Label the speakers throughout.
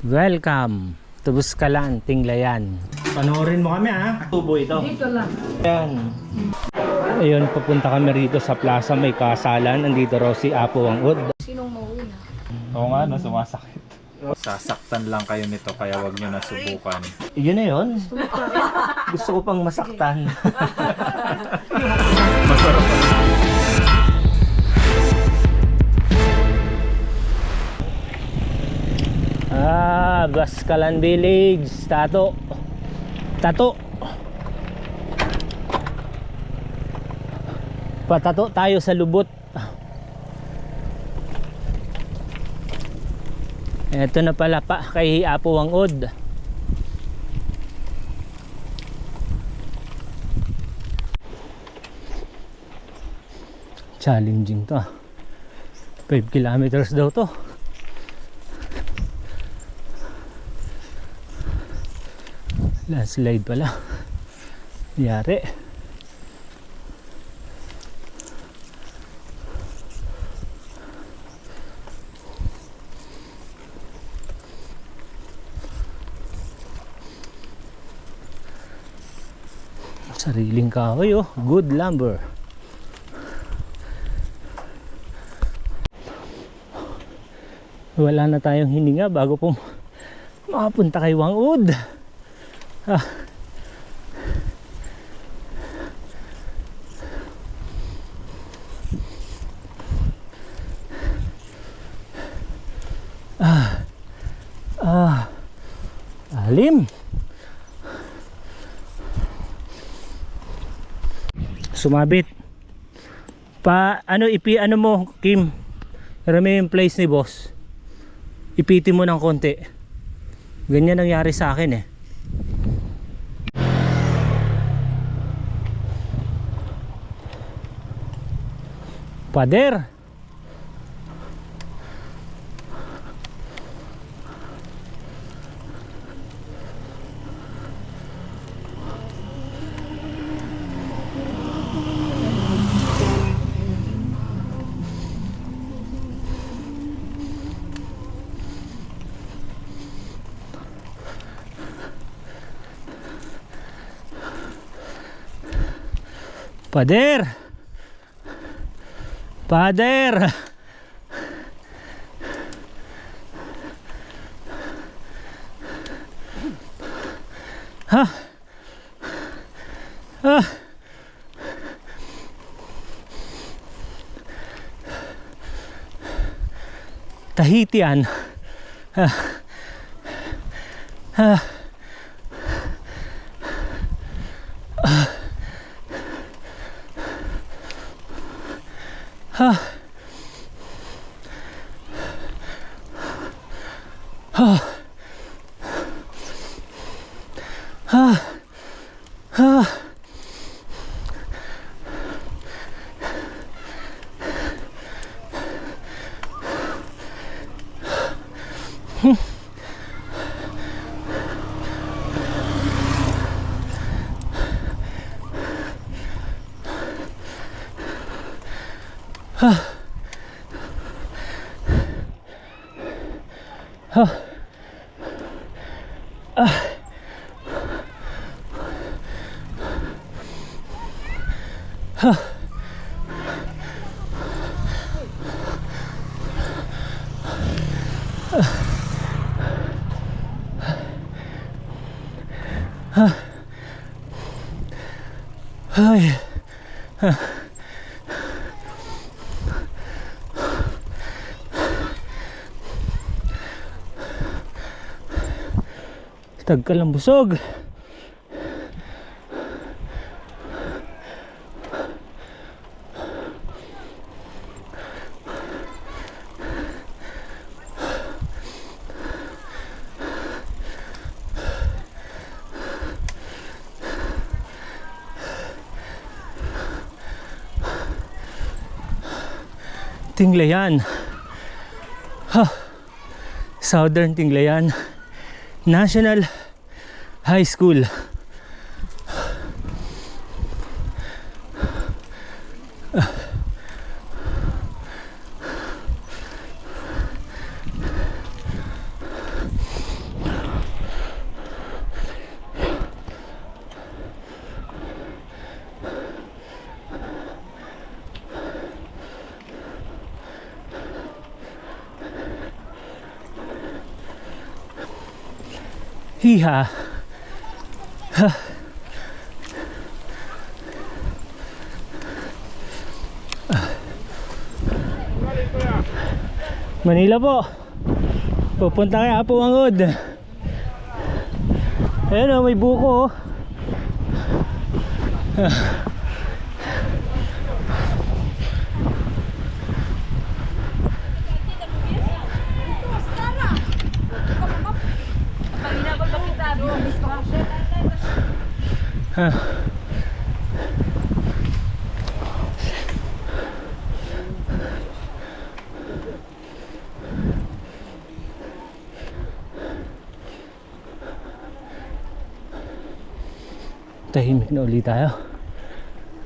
Speaker 1: Welcome to Buskalan, Tinglayan. Panoorin mo kami ha. Tubo ito.
Speaker 2: Dito lang.
Speaker 1: Ayan. Ayun, papunta kami rito sa plaza, may kasalan. Nandito raw si Apo Wangud.
Speaker 2: Sinong mauuna?
Speaker 3: Oo nga, no, sumasakit. Sasaktan lang kayo nito, kaya wag nyo na subukan.
Speaker 1: Yun na yun. Gusto ko pang masaktan.
Speaker 3: Masarap pa.
Speaker 1: Buskalan Village. Tato. Patato tayo sa lubot. Ito na pala pa kay Apo Wangud. Challenging to. 5 kilometers daw to. Landslide pala. Yari. Sariling kahoy oh. Good lumber. Wala na tayong hininga bago po makapunta kay Wangud. Alim. Sumabit. Ano mo Kim? Rami yung place ni boss. Ipitin mo ng konti. Ganyan nangyari sa akin eh. Pader. Pader. Tahitian. Ay. Tagkal ang busog. Tinglayan. Southern Tinglayan National High School. Hiha. Manila po. Pupunta kay Apo Mangod. Ayun o, may buko. Tahimik na ulit tayo.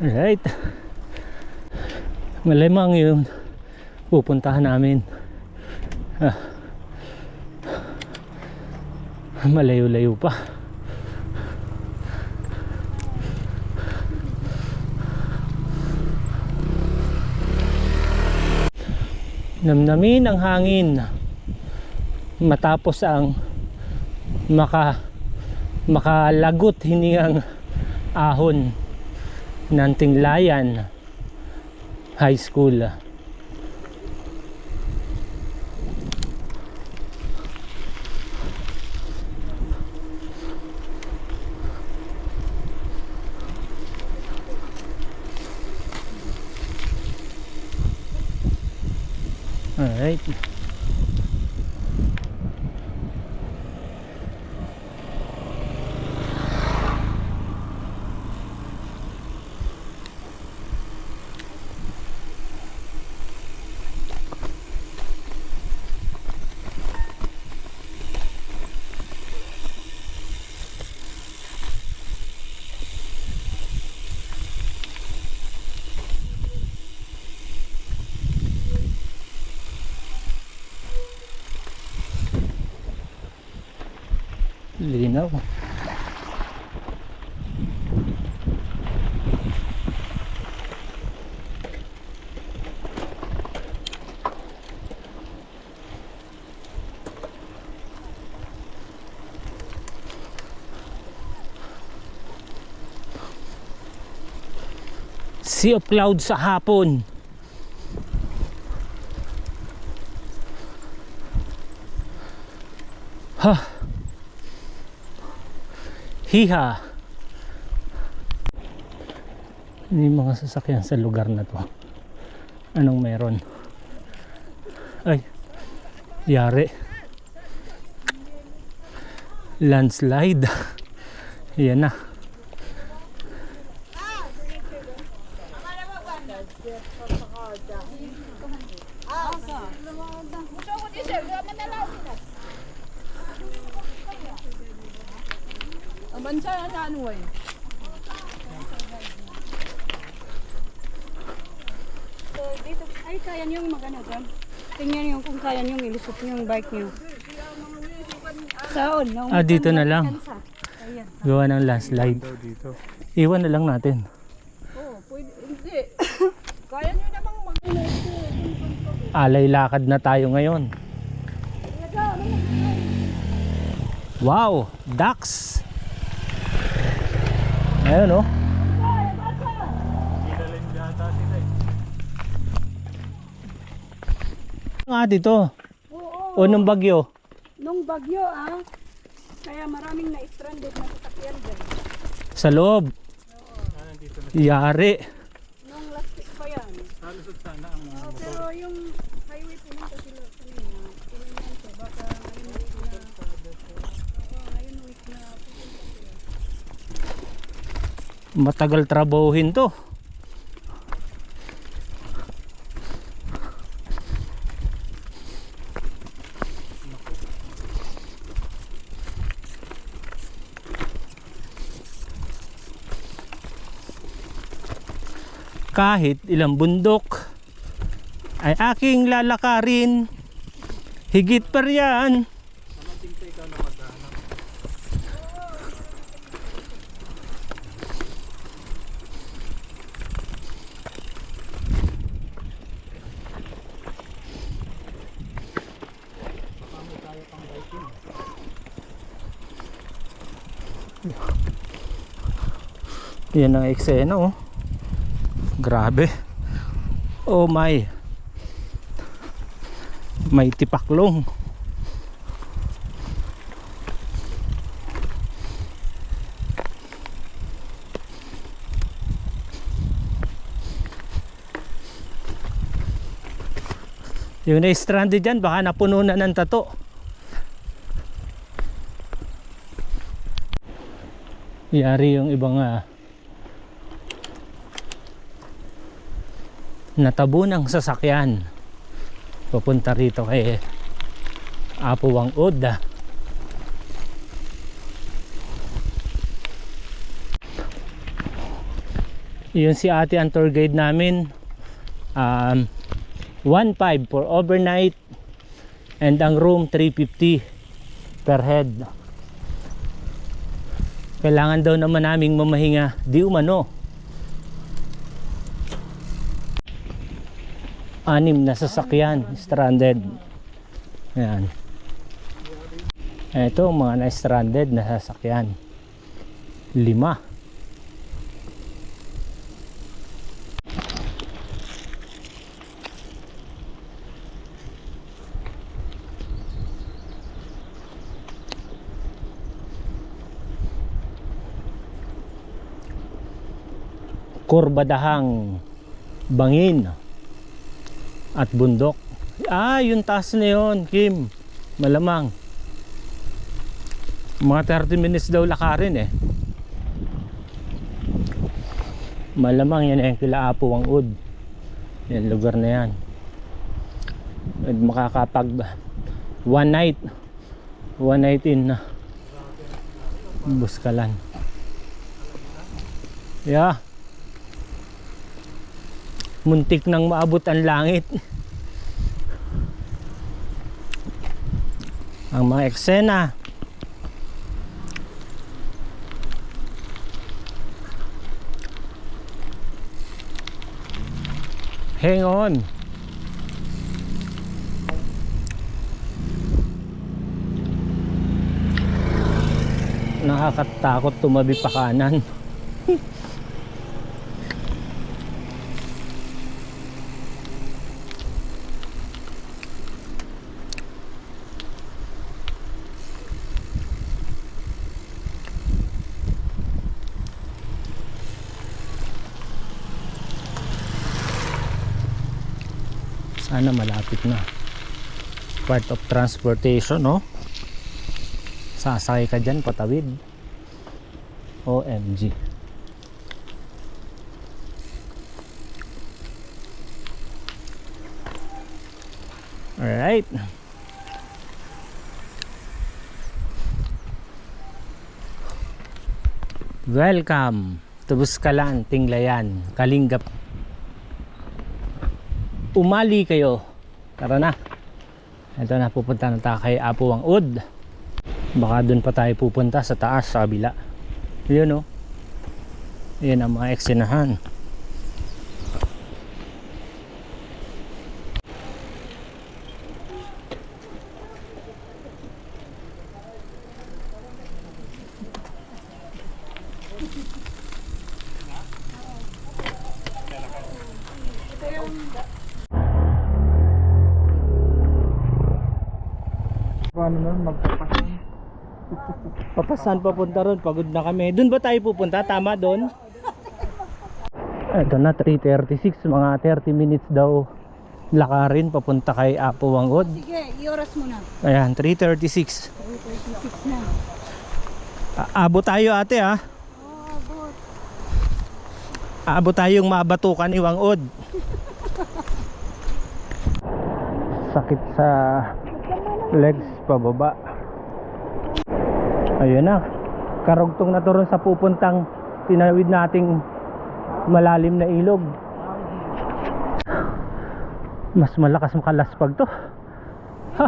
Speaker 1: Alright. Malamang yun pupuntahan namin. Malayo-layo pa. Namnamin ang hangin matapos ang makalagot hiningang ahon ng Tinglayan High School. Alright. Linaw. Sea of clouds sa hapon. Hiha. Hindi mga sasakyan sa lugar na to. Anong meron? Ay, yari. Landslide. Yan na.
Speaker 2: Bansa na ano eh. So dito ay kaya niyo magano dyan. Tingnan niyo kung kaya niyo ilusot yung bike niyo. Saon, no?
Speaker 1: Dito na lang.
Speaker 2: Ayan.
Speaker 1: Gawa ng landslide.
Speaker 3: Dito.
Speaker 1: Iwan na lang natin.
Speaker 2: Oh, pwede hindi. Kaya niyo namang
Speaker 1: Alay lakad na tayo ngayon. Wow, ducks. Ayun, oh. Nga dito.
Speaker 2: Oo.
Speaker 1: O nung bagyo.
Speaker 2: Nung bagyo kaya maraming na-stranded na sasakyan dyan.
Speaker 1: Sa loob. Yari.
Speaker 2: Nung last week pa yan.
Speaker 3: Halusot sana ang mga motor.
Speaker 2: Pero yung highway pumunta sila kanina. Tinignan ko baka ngayon week na. Ngayon week na pupunta sila.
Speaker 1: Matagal trabahuhin to. Kahit ilang bundok ay aking lalakarin, higit pa riyan. Yan ang eksena oh. Grabe. Oh my. May tipaklong. Yung na-stranded dyan, baka napuno na ng tato. Yari yung ibang natabo ng sasakyan papunta rito kay Apo Wang-Od. Yun si ate ang tour guide namin. 1.5 for overnight and ang room 350 per head. Kailangan daw naman naming mamahinga di umano. 6 na sasakyan stranded. Ayan. Ito mga na stranded na sasakyan 5. Kurbadahang bangin at bundok. Yung taas na yun, Kim. Malamang mga 30 minutes daw lakarin malamang yan yung kila Apo Wang-Od. Yan lugar na yan. At makakapag one night in Buskalan. Yeah, muntik nang maabot ang langit. Ang mga eksena. Hang on. Nakakatakot tumabi pa kanan. Sana malapit na. Part of transportation, no? Sasakay ka dyan patawid. OMG. Alright. Welcome to Buskalan, Tinglayan, Kalingap. Umali kayo. Tara na. Ito na, pupunta na tayo kay Apo Wang-Od. Baka dun pa tayo pupunta sa taas, sa kabila. Yun o. Yun ang mga eksinahan.
Speaker 3: Paano nun? Magpapasan?
Speaker 1: Papasan papunta ron, pagod na kami. Doon ba tayo pupunta? Tama doon? Ito na, 3:36, mga 30 minutes daw lakarin papunta kay Apo Wang-Od.
Speaker 2: Sige, i-oras mo na.
Speaker 1: Ayan, 3:36.
Speaker 2: 3:36 na.
Speaker 1: Abot tayo ate ha.
Speaker 2: Abot.
Speaker 1: Abot tayong mabatukan ni Wang-Od. Sakit sa legs pababa. Ayun na, karugtong na to ron sa pupuntang tinawid nating malalim na ilog. Mas malakas makalaspag to. Ha,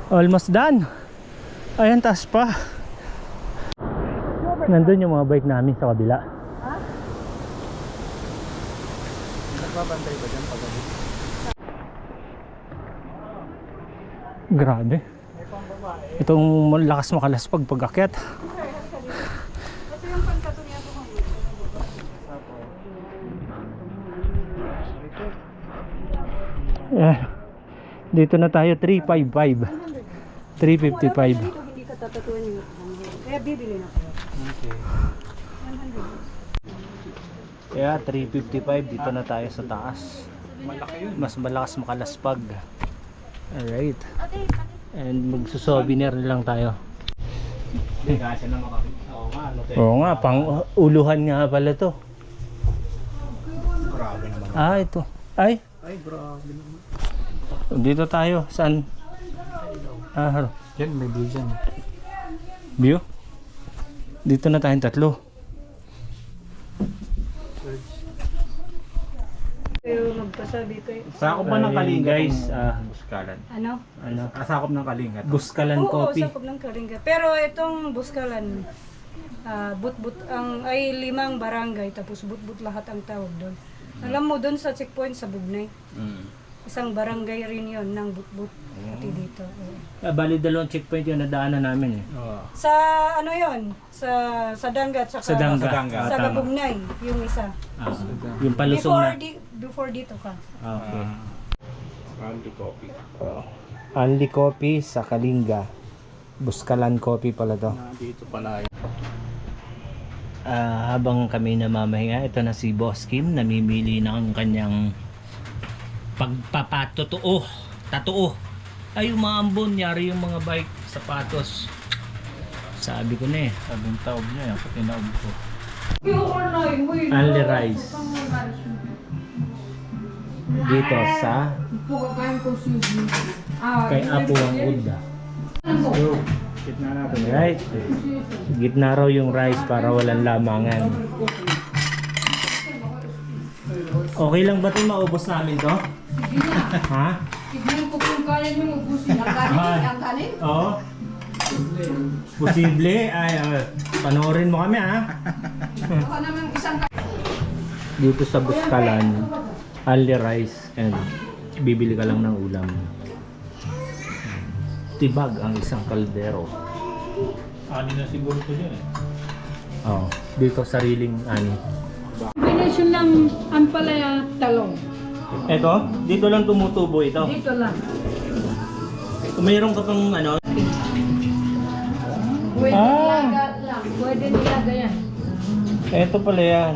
Speaker 1: almost done. Ayan, taas pa. Nandun yung mga bike namin sa kabila.
Speaker 3: Nagbabantay ba dyan pagabi?
Speaker 1: Grabe. Itong lakas makalaspag pag akyat. Dito na tayo 355. 355.
Speaker 2: Hindi ka tatatuan yung kaya bibili na kayo.
Speaker 1: Okay.
Speaker 2: 100.
Speaker 1: Kaya 355 dito na tayo sa taas. Mas malakas makalaspag. Alright. And magsusouvenir na lang tayo. Oo nga, pang uluhan nga pala to.
Speaker 3: Grabe naman.
Speaker 1: Ah, ito. Ay,
Speaker 3: Grabe naman.
Speaker 1: dito tayo. Saan? Ah,
Speaker 3: Yan, may view dyan.
Speaker 1: view? Dito na tayong tatlo.
Speaker 2: Pero magpasabi ko
Speaker 3: Sakop ba ng
Speaker 1: Ayun,
Speaker 3: Kalinga
Speaker 1: guys,
Speaker 3: itong Buskalan?
Speaker 2: ano?
Speaker 1: Ano?
Speaker 3: Sakop ng Kalinga.
Speaker 1: Guskalan
Speaker 2: Oo,
Speaker 1: Coffee.
Speaker 2: sakop ng Kalinga. Pero itong Buskalan, but ang ay 5 barangay tapos but lahat ang tawag doon. Alam mo doon sa checkpoint sa Bugnay, isang barangay rin yon ng but pati dito. Oo.
Speaker 1: Bali dalawang checkpoint yung nadaanan namin eh.
Speaker 2: Sa ano yon? Sa Danga at saka
Speaker 1: Sa Danga.
Speaker 2: sa
Speaker 1: Tama.
Speaker 2: Bugnay, yung isa.
Speaker 1: Yung palusong na.
Speaker 2: Before dito ka.
Speaker 1: Okay.
Speaker 3: Andy Coffee.
Speaker 1: Only Coffee sa Kalinga. Buskalan Coffee pala to.
Speaker 3: Dito pala.
Speaker 1: Habang kami namamahinga, ito na si Boss Kim, namimili ng kanyang pagpapatotoo. Tatoo. Ay, umaambon, yari yung mga bike, sapatos. Sabi ko na eh.
Speaker 3: Sabing taob niya yan sa tinaob ko.
Speaker 1: Only Rice. Dito sa kay Apo ang Buddha.
Speaker 3: Kitna natin.
Speaker 1: Right. Gitna raw yung rice para walang lamangan. Okay lang ba ito maubos namin to? Ha?
Speaker 4: Tignan ko kung kaya nyo ubusin. Ang kanin? Ang kanin?
Speaker 1: Oo. Posible. Ay, panoorin mo kami ha.
Speaker 4: Baka naman isang
Speaker 1: Dito sa Buskalan, only rice and bibili ka lang ng ulam. Tibag ang isang kaldero.
Speaker 3: Ani na siguro ito dyan eh.
Speaker 1: Oh, dito sariling ani.
Speaker 4: combination ng ampalaya talong.
Speaker 1: Eto, dito lang tumutubo ito.
Speaker 4: Dito lang.
Speaker 1: Kung mayroon ka pang ano,
Speaker 4: Pwede
Speaker 1: Ah.
Speaker 4: nilaga lang. Pwede nilaga yan.
Speaker 1: eto pala yan.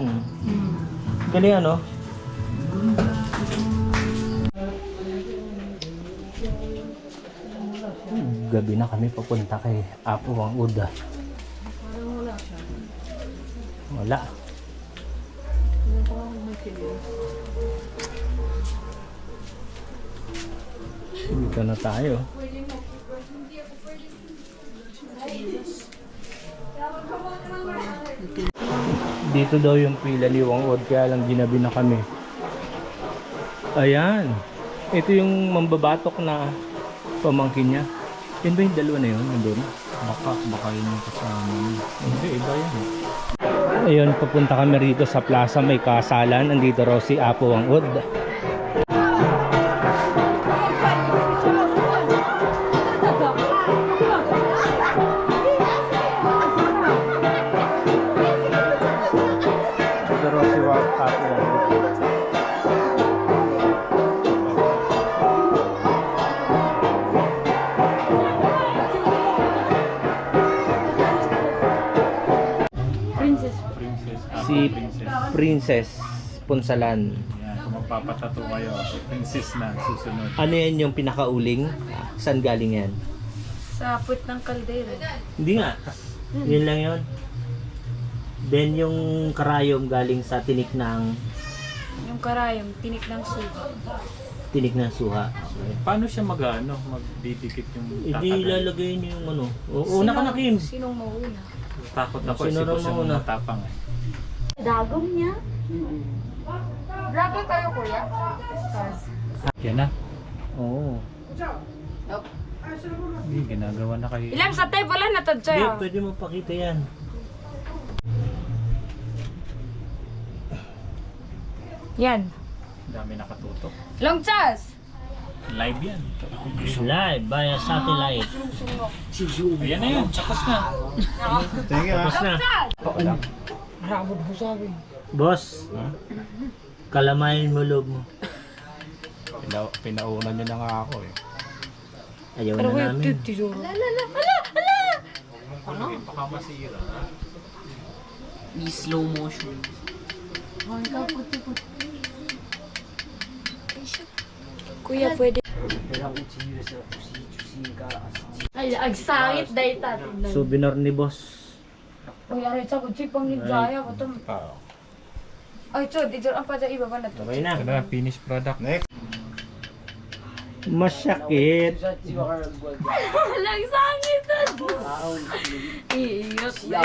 Speaker 1: Galing ano? Gabi na kami papunta kay Apo ang Uda. Wala. Dito na tayo. Dito daw yung pila ni Wang Od, kaya lang ginabi na kami. Ayan. Ito yung mambabatok na pamangkin niya. Yan ba yung dalawa na yun? Nandun?
Speaker 3: Baka yun yung kasama niya.
Speaker 1: Hindi, iba yan. Ayun, papunta kami rito sa plaza, may kasalan. Andito raw si Apo Wang Od. Dito raw si Apo Wang Od.
Speaker 3: Princess.
Speaker 1: Si Princess Punsalan.
Speaker 3: Yan, kung magpapatato kayo, princess na susunod.
Speaker 1: Ano yan yung pinakauling? Saan galing yan?
Speaker 2: Sa puwit ng kaldero.
Speaker 1: Hindi nga. Yun lang yun. Then yung karayom galing sa tinik ng
Speaker 2: Yung karayom, tinik ng suka.
Speaker 1: suha.
Speaker 3: Paano siya magdidikit yung
Speaker 1: Hindi ilalagay niyo yung ano. Una ka na, Kim.
Speaker 2: Sinong mauna?
Speaker 3: Takot ako
Speaker 1: Sino
Speaker 3: si
Speaker 1: raw
Speaker 3: boss yung
Speaker 1: mauna?
Speaker 3: matapang eh.
Speaker 4: Dagom niya? Vlogger kayo, kuya?
Speaker 3: Yan na.
Speaker 1: Oo.
Speaker 3: Hindi, ginagawa na kayo.
Speaker 2: Ilang sa tayo wala na to,
Speaker 1: Hindi,
Speaker 2: Choy.
Speaker 1: pwede mo pakita yan.
Speaker 2: Yan.
Speaker 3: Dami nakatutok.
Speaker 2: Long chas!
Speaker 3: Live yan.
Speaker 1: Live via satellite.
Speaker 3: Ayan na yun, tapos na.
Speaker 1: Tapos na.
Speaker 4: Rabot mo sabi.
Speaker 1: Boss, kalamayin mo loob mo.
Speaker 3: Pinauna niyo na nga ako eh.
Speaker 1: Ayaw
Speaker 2: Pero
Speaker 1: na
Speaker 2: wait,
Speaker 1: namin.
Speaker 2: tiduro.
Speaker 3: Baka masira.
Speaker 5: Ni slow motion.
Speaker 2: Kuya, pwede.
Speaker 4: Ay, agsangit dahil tatin.
Speaker 1: Souvenir ni boss.
Speaker 2: Uy, ari sa kutsi pang nigaya ko to. Ay, chod, ito ang pada iba ba na to?
Speaker 1: Okay na.
Speaker 3: Ito na, finished product. Next.
Speaker 1: Masyakit.
Speaker 4: Walang sangit. Iiyot na.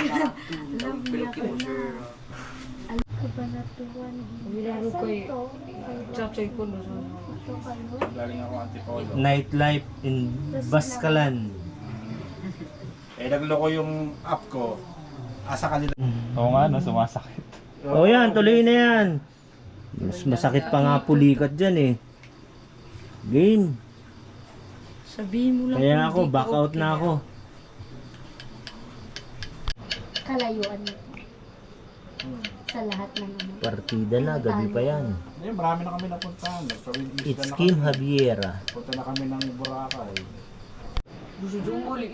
Speaker 2: Bilaro ko eh. Chachay ko na sa
Speaker 3: Galing ako Antipolo.
Speaker 1: Nightlife in Baskalan.
Speaker 6: Nagloko yung app ko. Asa kanila.
Speaker 3: Oo nga, no, sumasakit.
Speaker 1: O yan, tuloy na yan. Mas masakit pa nga pulikat dyan eh. Game.
Speaker 2: Sabihin mo lang
Speaker 1: Kaya
Speaker 2: kung
Speaker 1: ako,
Speaker 2: hindi
Speaker 1: back
Speaker 2: ka
Speaker 1: out
Speaker 2: okay.
Speaker 1: na ako.
Speaker 4: Kalayuan mo. Sa lahat ng ano.
Speaker 1: Partida na, gabi pa yan.
Speaker 6: Ngayon, marami na kami napuntahan.
Speaker 1: It's Kim Javiera.
Speaker 6: Punta na kami ng Boracay.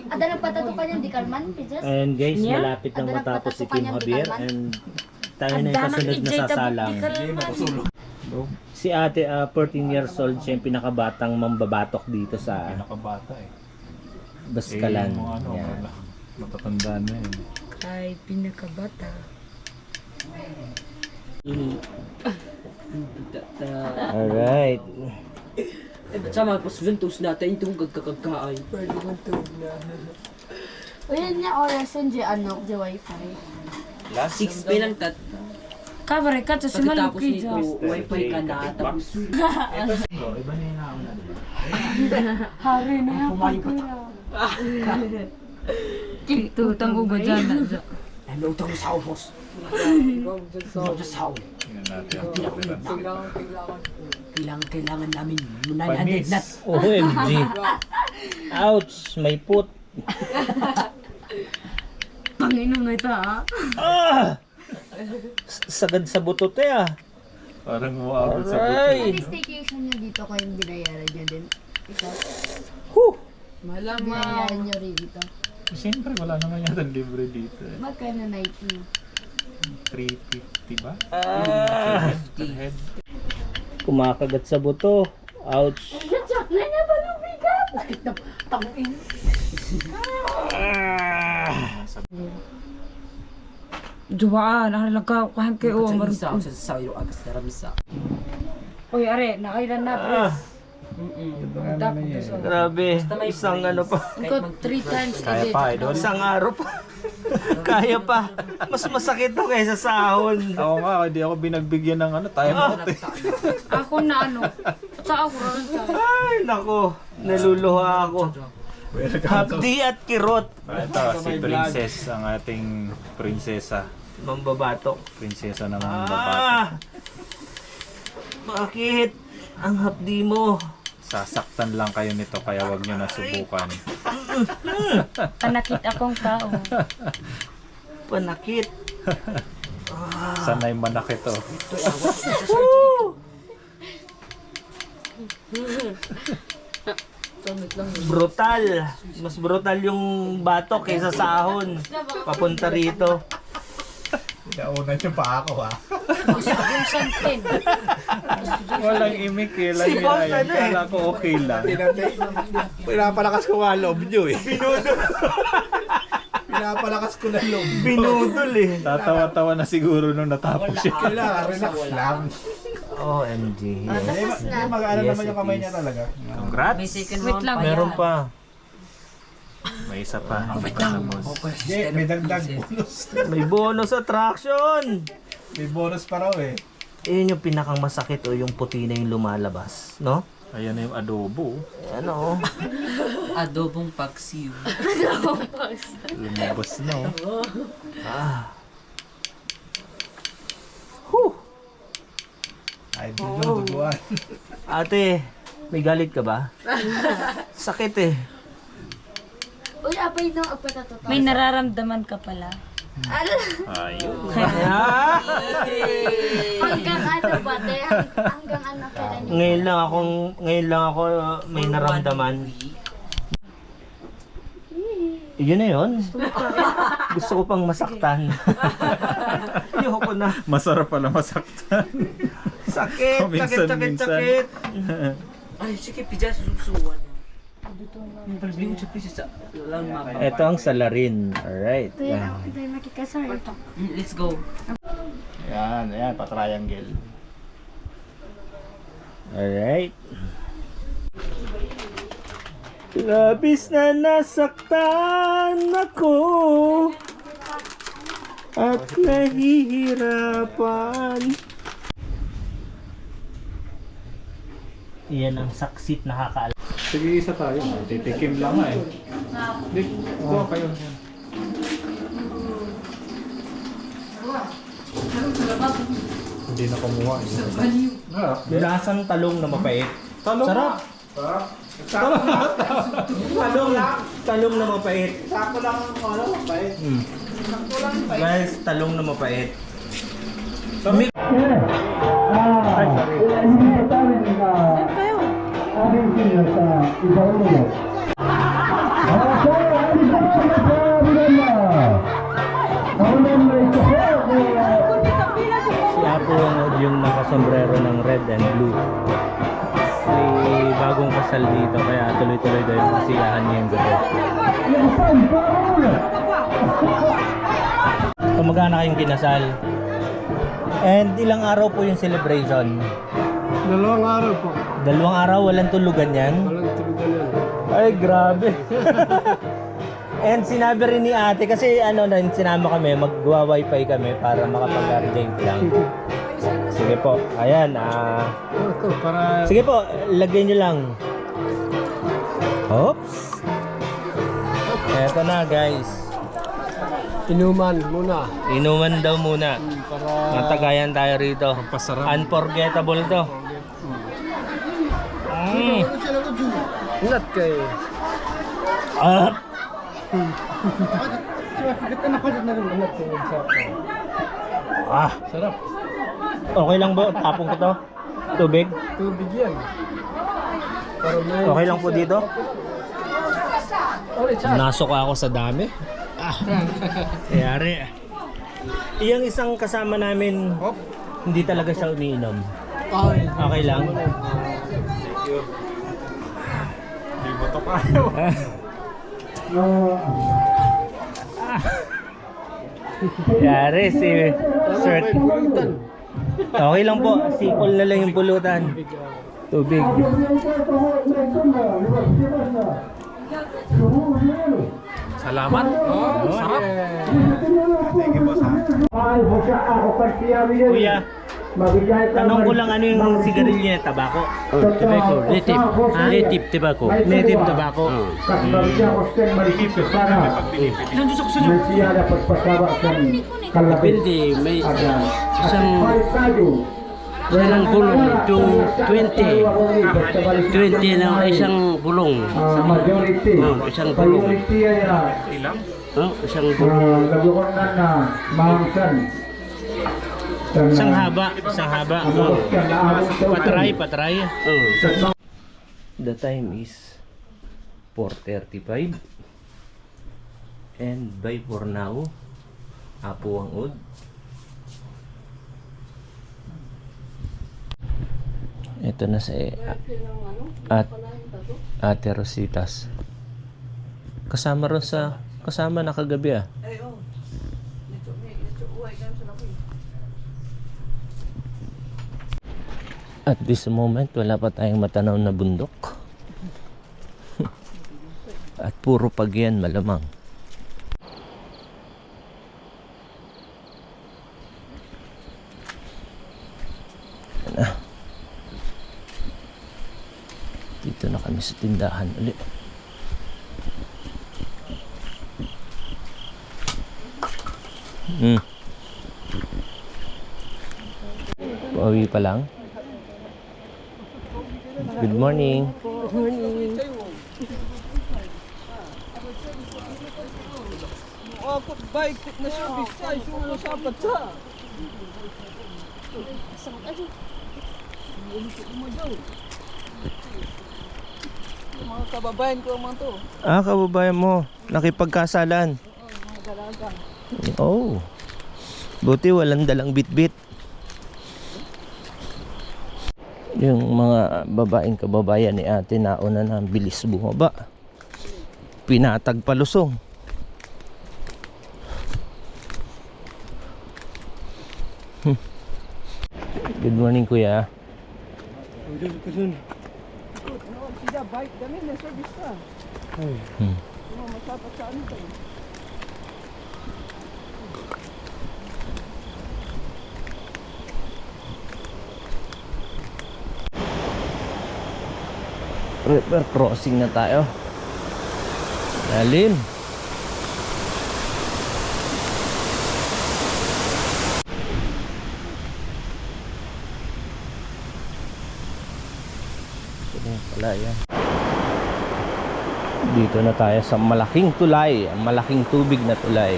Speaker 4: Ada nagpatatukan yung di kalman, Pijas?
Speaker 1: And guys,
Speaker 2: Yeah?
Speaker 1: malapit nang
Speaker 4: Ada
Speaker 1: matapos si
Speaker 4: nagpatatukan
Speaker 1: Kim
Speaker 4: yung
Speaker 1: Javier.
Speaker 4: Dikalman?
Speaker 1: And tayo na yung kasunod na sasalang. Si ate, 14 years old, siya yung pinakabatang mambabatok dito sa
Speaker 3: Pinakabata eh.
Speaker 1: Baskalan.
Speaker 3: Yung mga ano,
Speaker 1: Yan.
Speaker 3: matatanda na yun.
Speaker 2: Ay, pinakabata.
Speaker 1: Alright.
Speaker 5: Sama pas ventus natin itong gagkakagkaay.
Speaker 4: O yan niya oras yun, di ano, di wifi.
Speaker 5: 6 pa lang tat.
Speaker 2: Kabare ka, to si
Speaker 5: Pagkatapos
Speaker 2: Maluki
Speaker 5: nito, wifi ka na. Tapos
Speaker 6: Iba na yung nauna.
Speaker 2: Hari na yan, pagkira. Tutang uga dyan na dyan.
Speaker 5: ano utang sa boss?
Speaker 3: Tingnan natin ang clearance.
Speaker 5: Kailangan namin 900 nat.
Speaker 1: OMG. Ouch, may put.
Speaker 2: Panginom na ito ha.
Speaker 1: Ah! Sagad sa buto te ah.
Speaker 3: Parang umabot sa buto.
Speaker 1: Aray.
Speaker 4: Ano staycation niyo dito kayong binayaran niyo din? Ito,
Speaker 1: Huh.
Speaker 4: binayaran niyo rin dito.
Speaker 3: Siyempre, wala naman yata libre dito eh.
Speaker 4: Magkano night fee?
Speaker 3: 350 ba?
Speaker 1: Ah.
Speaker 3: Per head.
Speaker 1: Kumakagat sa buto. Ouch.
Speaker 4: Chak na niya ba nung bigat?
Speaker 1: Ah.
Speaker 2: Juwa, nakalaga ko kahit kayo.
Speaker 5: Sa sayo agas na ramisa.
Speaker 2: Uy, are, nakailan na, pre. Dapat to sa.
Speaker 1: Grabe. Isang ano pa.
Speaker 2: Ikaw 3 times
Speaker 3: Kaya
Speaker 2: edit.
Speaker 3: pa, idol.
Speaker 1: Isang araw pa. Kaya pa. Mas masakit to kaysa sahon.
Speaker 3: Oo nga, hindi ako binagbigyan ng ano, time out eh.
Speaker 2: Ako na ano. Sa ako rin sa.
Speaker 1: Ay, nako. Naluluha ako. Hapdi at kirot.
Speaker 3: Ito, si Princess, ang ating prinsesa.
Speaker 1: Mambabatok.
Speaker 3: Prinsesa na mambabato.
Speaker 1: Ah! Bakit? Ang hapdi mo.
Speaker 3: Sasaktan lang kayo nito, kaya wag nyo na subukan.
Speaker 2: Panakit akong tao.
Speaker 1: Panakit.
Speaker 3: Sanay manakit to.
Speaker 1: Brutal. Mas brutal yung batok kaysa sahon. Papunta rito.
Speaker 6: Nauna niyo pa ako ha.
Speaker 2: Yung santin.
Speaker 3: Walang imik eh, lang
Speaker 1: Si boss
Speaker 3: yan.
Speaker 1: ano eh.
Speaker 3: Kala ko okay lang.
Speaker 6: Pinapalakas ko nga loob niyo eh. Pinapalakas ko na loob.
Speaker 1: Binudol eh.
Speaker 3: Tatawa-tawa na siguro nung natapos siya.
Speaker 6: Kailangan, relax lang.
Speaker 1: OMG.
Speaker 4: Tapos na.
Speaker 6: Mag-ano
Speaker 1: Yes,
Speaker 6: naman yung
Speaker 1: it
Speaker 6: kamay
Speaker 1: is.
Speaker 6: niya talaga.
Speaker 1: Congrats.
Speaker 2: Wait lang.
Speaker 1: Meron pa.
Speaker 3: May isa pa. Tapos.
Speaker 6: Yeah, may dagdag bonus.
Speaker 1: May bonus attraction.
Speaker 6: May bonus pa raw eh.
Speaker 1: Yun yung pinakang masakit o yung puti na yung lumalabas. No?
Speaker 3: Ayan na yung adobo.
Speaker 1: Ano?
Speaker 5: Adobong paksiw.
Speaker 3: Lumabas na oh.
Speaker 1: Ah. Huh.
Speaker 6: Ay, duguan.
Speaker 1: Ate, may galit ka ba? Sakit eh.
Speaker 4: Uy, apay nung agpatatukan.
Speaker 2: May nararamdaman ka pala.
Speaker 3: Ayun.
Speaker 4: Hanggang ano ba, te? Hanggang ano kailan yun?
Speaker 1: Ngayon lang ako may naramdaman. Yun na yun. Gusto ko pang masaktan. Ayoko na.
Speaker 3: Masarap pala masaktan.
Speaker 1: Sakit,
Speaker 3: Minsan.
Speaker 5: Ay, sige, pija, susuwan. Yung palbing sa pisa sa lang mapa.
Speaker 1: Ito ang salarin. Alright.
Speaker 4: Tayo makikasar.
Speaker 5: Let's go.
Speaker 3: Ayan, pa-triangle.
Speaker 1: Alright. Labis na nasaktan ako at nahihirapan. Iyan ang saksit nakakaalam.
Speaker 3: Sige, isa tayo. Titikim lang nga eh. Hindi, kuha kayo. Hindi na kumuha.
Speaker 1: Lasang talong na mapait. Sarap. Talong na mapait.
Speaker 6: Sako lang ang mapait.
Speaker 1: Guys, talong na mapait. Si Apo yung nakasombrero ng red and blue. May bagong kasal dito kaya tuloy-tuloy daw yung kasiyahan niya yung gabi. Kamagana kayong kinasal. And ilang araw po yung celebration?
Speaker 6: 2 araw po.
Speaker 1: 2 araw, walang tulugan yan?
Speaker 6: Walang tulugan yan.
Speaker 1: Ay, grabe. And sinabi rin ni ate, kasi sinama kami, magwa-wifi kami para makapag-arrange lang. Sige po, ayan.
Speaker 6: Para
Speaker 1: Sige po, lagay nyo lang. Oops. Eto na guys.
Speaker 6: inuman muna.
Speaker 1: Inuman daw muna.
Speaker 6: Para
Speaker 1: Natagayan tayo rito.
Speaker 3: Pasarap.
Speaker 1: Unforgettable to.
Speaker 6: Ingat kayo.
Speaker 1: Ah! Ah!
Speaker 6: Sarap.
Speaker 1: Okay lang ba? Tapong ko to? Tubig?
Speaker 6: Tubig yan. Para may
Speaker 1: Okay lang po dito?
Speaker 6: Ulit siya.
Speaker 1: Nasok ako sa dami. Ah! Yari. Iyang isang kasama namin, hindi talaga siya umiinom. Okay lang?
Speaker 3: Hindi mo to kayo.
Speaker 1: Yari si Sir. Okay lang po, sipol na lang yung pulutan. Tubig.
Speaker 3: Salamat. Sarap.
Speaker 1: Kuya, tanong ko lang ano yung sigarilyo, tabako?
Speaker 5: Tobacco, native. Native tobacco.
Speaker 1: Native tobacco.
Speaker 5: Ilan dito sa sunod? Depende, may isang bulong, 20 na isang bulong. Isang bulong.
Speaker 3: Ilang?
Speaker 5: Isang bulong.
Speaker 1: Isang haba. Patray. The time is 4:35 and by for now, Apo ang ud. Ito na sa Ate Rositas. Kasama na kagabi ah. At this moment, wala pa tayong matanaw na bundok. At puro pagyan malamang. Yan na. Dito na kami sa tindahan ulit. Pauwi pa lang. Good morning.
Speaker 5: Ako, bike na service tayo. Sumo sa patsa. Mga kababayan ko naman to.
Speaker 1: Ah, kababayan mo. Nakipagkasalan. Oh. Buti walang dalang bitbit. Yung mga babaeng kababayan ni ate nauna na bilis bumaba. Pinatag palusong. Good morning, kuya.
Speaker 5: Sida bike kami na service ka. Masapat sa ano tayo.
Speaker 1: River crossing na tayo. Lalim. Ito pala yan. Dito na tayo sa malaking tulay. Ang malaking tubig na tulay.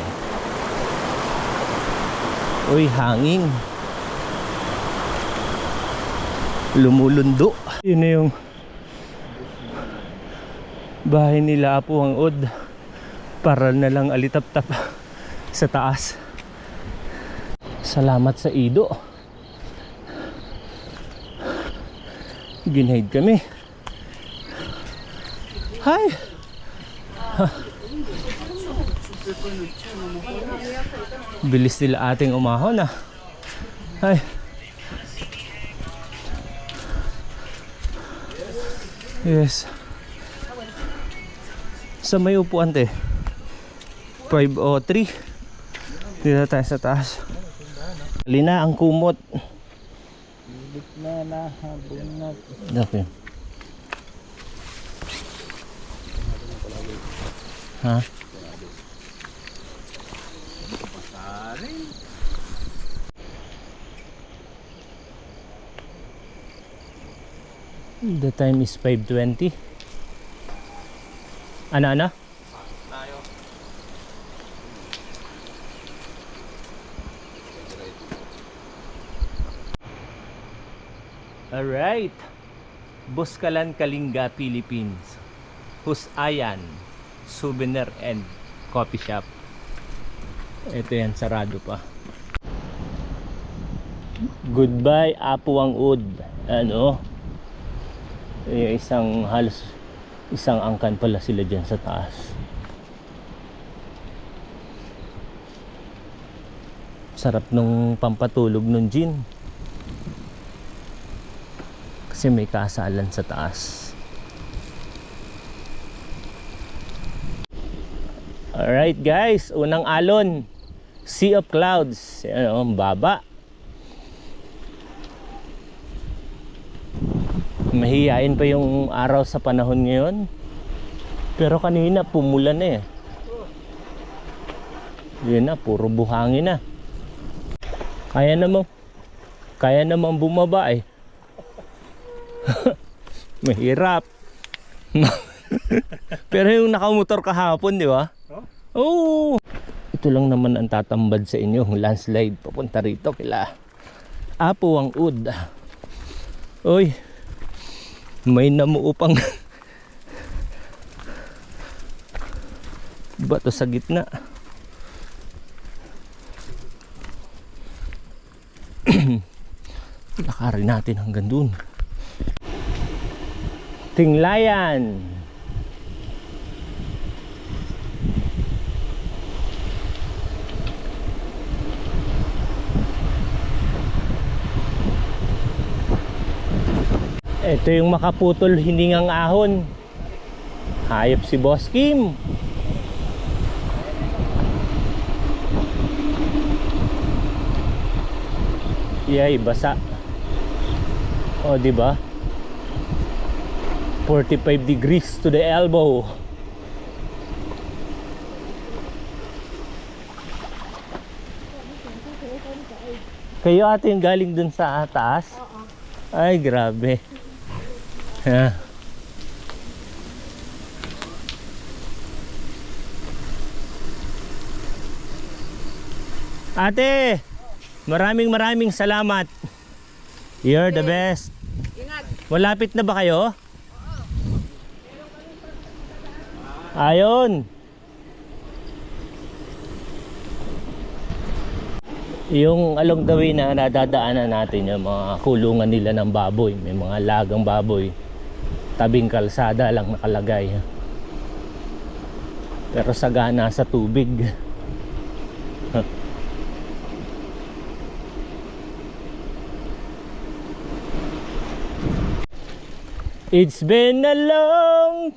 Speaker 1: Uy, hangin. Lumulundo. Yun na yung bahay nila Apo ang Od. Para na lang alitap-tap sa taas. Salamat sa Ido. Ginhide kami. Hi. Bilis nila ating umahon ah. Hi. Yes. Sa may upuan te 503. Dito tayo sa taas. Lina ang kumot.
Speaker 3: Na nahabungat.
Speaker 1: Okay. Ha? The time is 5:20. Ano? Alright. Buskalan, Kalinga, Philippines. Husayan Souvenir and Coffee Shop. Ito yan, sarado pa. Goodbye, Apo ang Od. Ano? Halos isang angkan pala sila dyan sa taas. Sarap nung pampatulog nung gin. Kasi may kasalan sa taas. Alright guys, unang alon. Sea of Clouds. Ano, baba. Mahihain pa yung araw sa panahon ngayon. Pero kanina pumulan na eh. Yun na, puro buhangin na. Kaya namang bumaba eh. Mahirap. Pero yung nakamotor kahapon, di ba? Oo. Ito lang naman ang tatambad sa inyo, landslide papunta rito kila Apo ang Od. Oy, may namuupang bato sa gitna. Lakarin natin hanggang dun. Tinglayan. Ito yung makaputol hiningang ahon. Hayop si Boss Kim. Yay, basa. O, di ba? 45 degrees to the elbow. Kayo ate yung galing dun sa taas? Ay, grabe. Ha. Ate, maraming salamat. You're the best. Malapit na ba kayo? Ayon. Yung along the way na nadadaanan natin, yung mga kulungan nila ng baboy, may mga lagang baboy, tabing kalsada lang nakalagay. Pero sagana sa tubig. It's been a long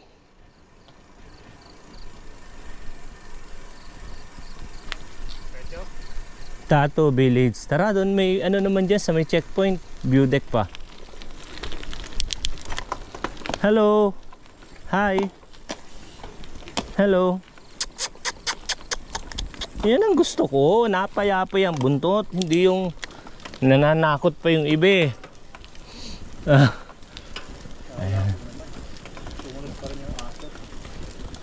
Speaker 1: Tato Village. Tara, doon may ano naman dyan sa may checkpoint. View deck pa. Hello. Hi. Hello. Yan ang gusto ko. Napayapay ang buntot. Hindi yung nananakot pa yung iba eh. Ayan.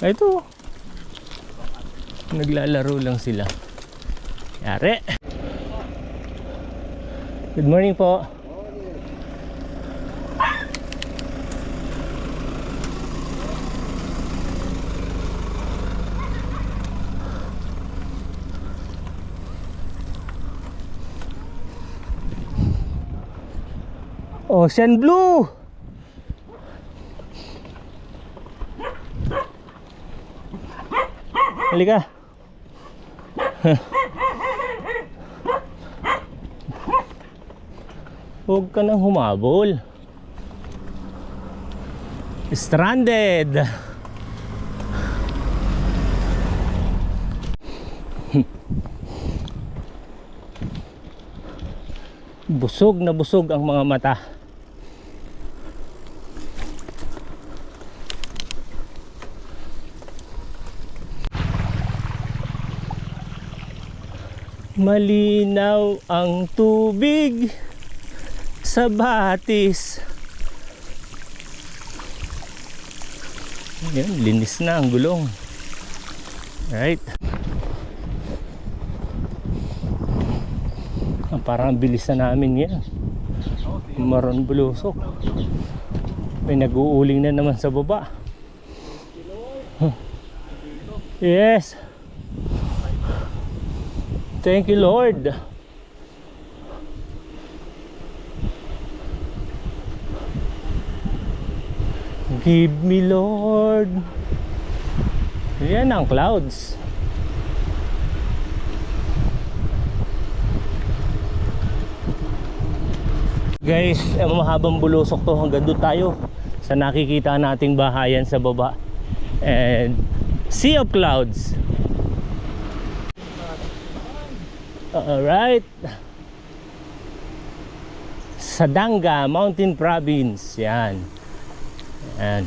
Speaker 1: Ito. Naglalaro lang sila. Yari. Good morning po. Ocean blue. Halika. Huwag ka nang humabol. Stranded. Busog na busog ang mga mata. Malinaw ang tubig sa batis. Yan, linis na ang gulong. Right. Parang bilis na namin yan. Maron bulusok. May nag-uuling na naman sa baba. Yes. Thank you, Lord. Give me, Lord. Yan ang clouds. Guys, mahabang bulusok to. Hanggang doon tayo sa nakikita nating bahayan sa baba. And sea of clouds. Alright. Sadanga Mountain Province. Yan. Yan.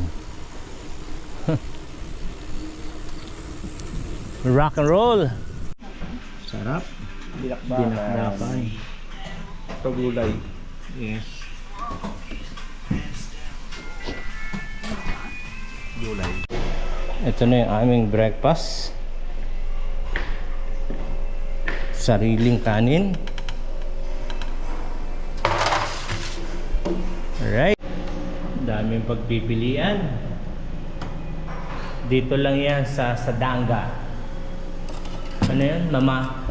Speaker 1: Rock and roll.
Speaker 3: Sarap.
Speaker 1: Dinakdakan.
Speaker 3: Pagulay.
Speaker 1: Yes.
Speaker 3: Gulay.
Speaker 1: Ito na yung aming breakfast. Sariling kanin. Alright. Daming pagpipilian. Dito lang yan sa Sadanga. Ano yan? Mama